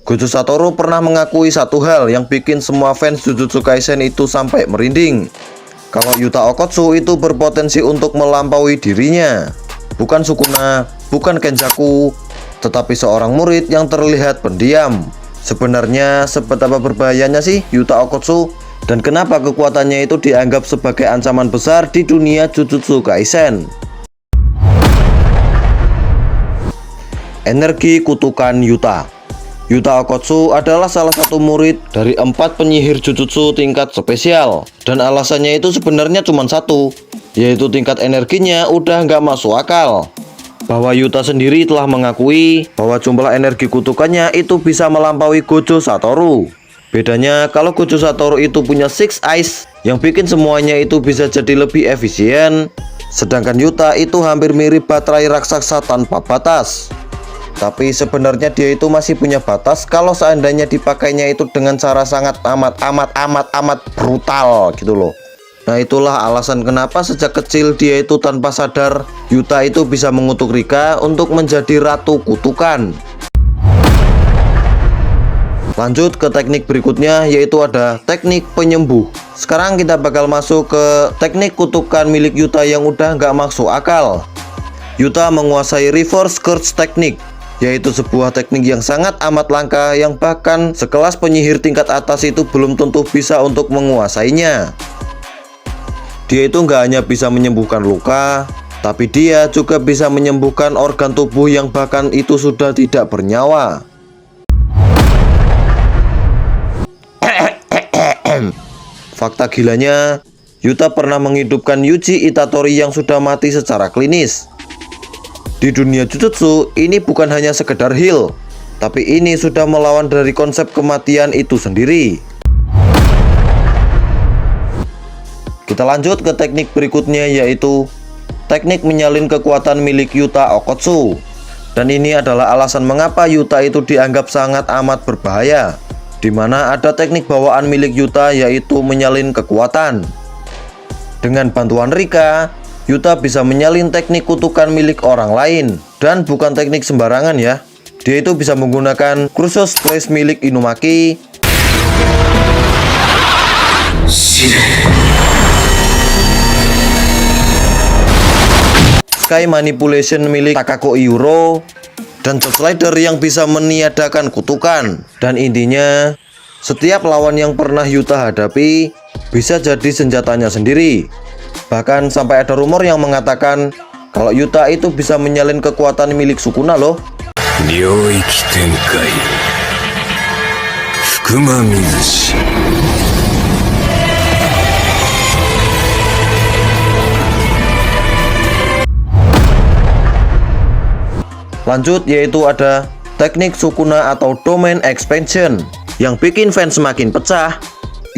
Gojo Satoru pernah mengakui satu hal yang bikin semua fans Jujutsu Kaisen itu sampai merinding. Kalau Yuta Okkotsu itu berpotensi untuk melampaui dirinya. Bukan Sukuna, bukan Kenjaku, tetapi seorang murid yang terlihat pendiam. Sebenarnya seberapa berbahayanya sih Yuta Okkotsu? Dan kenapa kekuatannya itu dianggap sebagai ancaman besar di dunia Jujutsu Kaisen? Energi kutukan Yuta. Yuta Okkotsu adalah salah satu murid dari 4 penyihir Jujutsu tingkat spesial. Dan alasannya itu sebenarnya cuma satu, yaitu tingkat energinya udah nggak masuk akal. Bahwa Yuta sendiri telah mengakui bahwa jumlah energi kutukannya itu bisa melampaui Gojo Satoru. Bedanya kalau Gojo Satoru itu punya Six Eyes yang bikin semuanya itu bisa jadi lebih efisien. Sedangkan Yuta itu hampir mirip baterai raksasa tanpa batas. Tapi sebenarnya dia itu masih punya batas kalau seandainya dipakainya itu dengan cara sangat amat brutal gitu loh. Nah, itulah alasan kenapa sejak kecil dia itu tanpa sadar Yuta itu bisa mengutuk Rika untuk menjadi ratu kutukan. Lanjut ke teknik berikutnya, yaitu ada teknik penyembuh. Sekarang kita bakal masuk ke teknik kutukan milik Yuta yang udah nggak masuk akal. Yuta menguasai reverse curse teknik, yaitu sebuah teknik yang sangat amat langka yang bahkan sekelas penyihir tingkat atas itu belum tentu bisa untuk menguasainya. Dia itu nggak hanya bisa menyembuhkan luka, tapi dia juga bisa menyembuhkan organ tubuh yang bahkan itu sudah tidak bernyawa. Fakta gilanya, Yuta pernah menghidupkan Yuji Itatori yang sudah mati secara klinis. Di dunia Jujutsu, ini bukan hanya sekedar heal, tapi ini sudah melawan dari konsep kematian itu sendiri. Kita lanjut ke teknik berikutnya, yaitu teknik menyalin kekuatan milik Yuta Okkotsu. Dan ini adalah alasan mengapa Yuta itu dianggap sangat amat berbahaya, di mana ada teknik bawaan milik Yuta, yaitu menyalin kekuatan. Dengan bantuan Rika, Yuta bisa menyalin teknik kutukan milik orang lain. Dan bukan teknik sembarangan ya. Dia itu bisa menggunakan Crucius Place milik Inumaki, Sky Manipulation milik Takako Iuro, dan Judge Rider yang bisa meniadakan kutukan. Dan intinya, setiap lawan yang pernah Yuta hadapi bisa jadi senjatanya sendiri. Bahkan sampai ada rumor yang mengatakan kalau Yuta itu bisa menyalin kekuatan milik Sukuna loh. Ryoiki Tenkai Fukuma Mizushi. Lanjut, yaitu ada teknik Sukuna atau Domain Expansion yang bikin fans semakin pecah.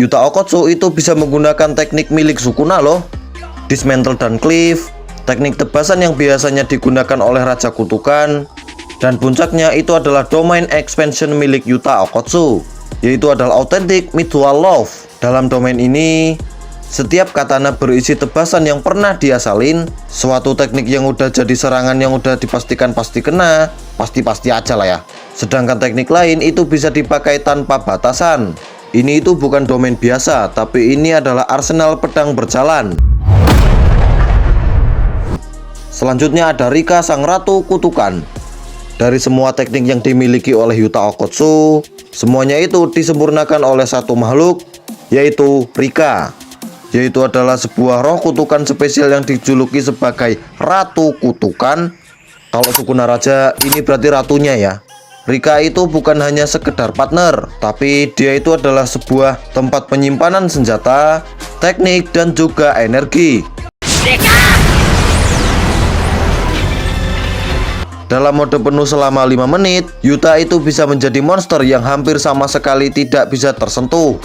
Yuta Okkotsu itu bisa menggunakan teknik milik Sukuna loh, Dismantle dan Cleave, teknik tebasan yang biasanya digunakan oleh Raja Kutukan. Dan puncaknya itu adalah Domain Expansion milik Yuta Okkotsu, yaitu adalah Authentic Mutual Love. Dalam domain ini, setiap katana berisi tebasan yang pernah dia salin. Suatu teknik yang udah jadi serangan yang udah dipastikan pasti kena, pasti aja lah ya. Sedangkan teknik lain itu bisa dipakai tanpa batasan. Ini itu bukan domain biasa, tapi ini adalah arsenal pedang berjalan. Selanjutnya ada Rika Sang Ratu Kutukan. Dari semua teknik yang dimiliki oleh Yuta Okkotsu, semuanya itu disempurnakan oleh satu makhluk, yaitu Rika. Yaitu adalah sebuah roh kutukan spesial yang dijuluki sebagai Ratu Kutukan. Kalau Sukuna Raja, ini berarti ratunya ya. Rika itu bukan hanya sekedar partner, tapi dia itu adalah sebuah tempat penyimpanan senjata, teknik, dan juga energi. Dalam mode penuh selama 5 menit, Yuta itu bisa menjadi monster yang hampir sama sekali tidak bisa tersentuh.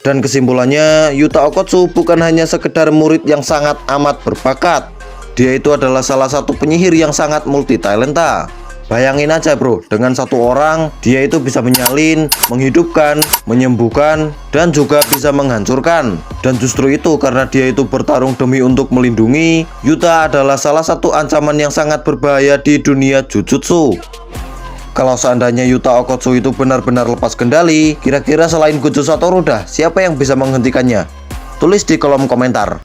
Dan kesimpulannya, Yuta Okkotsu bukan hanya sekedar murid yang sangat amat berbakat. Dia itu adalah salah satu penyihir yang sangat multi talenta. Bayangin aja bro, dengan satu orang dia itu bisa menyalin, menghidupkan, menyembuhkan, dan juga bisa menghancurkan. Dan justru itu karena dia itu bertarung demi untuk melindungi, Yuta adalah salah satu ancaman yang sangat berbahaya di dunia Jujutsu. Kalau seandainya Yuta Okkotsu itu benar-benar lepas kendali, kira-kira selain Gojo Satoru dah, siapa yang bisa menghentikannya? Tulis di kolom komentar.